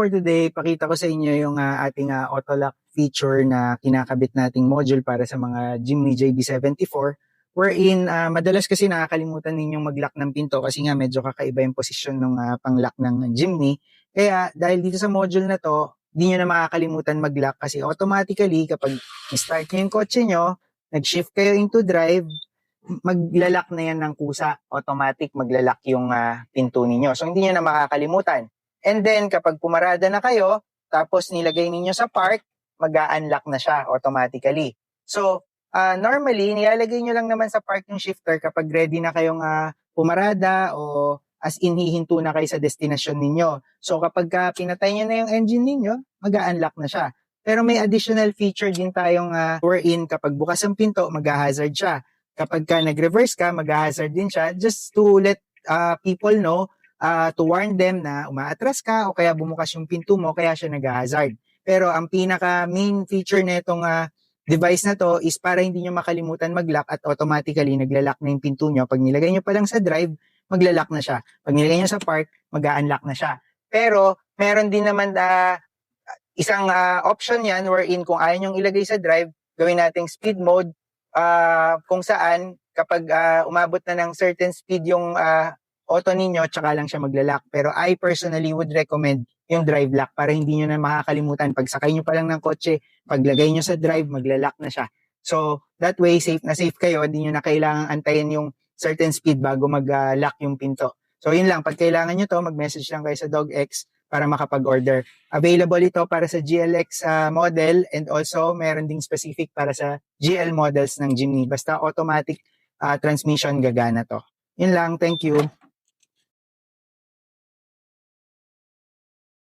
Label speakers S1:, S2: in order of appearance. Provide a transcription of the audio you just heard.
S1: For today, pakita ko sa inyo yung ating auto lock feature na kinakabit nating module para sa mga Jimny JB74 wherein madalas kasi nakakalimutan ninyong mag-lock ng pinto kasi nga medyo kakaiba yung posisyon ng pang-lock ng Jimny. Kaya dahil dito sa module na to, di nyo na makakalimutan mag-lock kasi automatically kapag start nyo yung kotse nyo, nag-shift kayo into drive, maglalak na yan ng kusa. Automatic maglalak yung pinto ninyo. So hindi nyo na makakalimutan. And then kapag pumarada na kayo, tapos nilagay ninyo sa park, mag-a-unlock na siya automatically. So normally, nilalagay nyo lang naman sa park yung shifter kapag ready na kayong pumarada o as in hihinto na kayo sa destination ninyo. So kapag pinatay nyo na yung engine ninyo, mag-a-unlock na siya. Pero may additional feature din tayong wherein kapag bukas ang pinto, mag-hazard siya. Kapag nag-reverse ka, mag-hazard din siya just to let people know, to warn them na umaatras ka o kaya bumukas yung pinto mo, kaya siya nag-hazard. Pero ang pinaka main feature na itong device na to is para hindi nyo makalimutan mag-lock at automatically nagla-lock na yung pinto nyo. Pag nilagay nyo pa lang sa drive, magla-lock na siya. Pag nilagay nyo sa park, mag-a-unlock na siya. Pero meron din naman isang option yan wherein kung ayaw nyong ilagay sa drive, gawin nating speed mode kung saan kapag umabot na ng certain speed yung auto ninyo, tsaka lang siya maglalak. Pero I personally would recommend yung drive lock para hindi nyo na makakalimutan. Pag sakay nyo pa lang ng kotse, paglagay nyo sa drive, maglalak na siya. So that way, safe na safe kayo. Hindi nyo na kailangang antayin yung certain speed bago mag-lock yung pinto. So yun lang, pag kailangan nyo to, mag-message lang kayo sa DogX para makapag-order. Available ito para sa GLX model and also meron ding specific para sa GL models ng Jimny. Basta automatic transmission gagana to. Yun lang, thank you.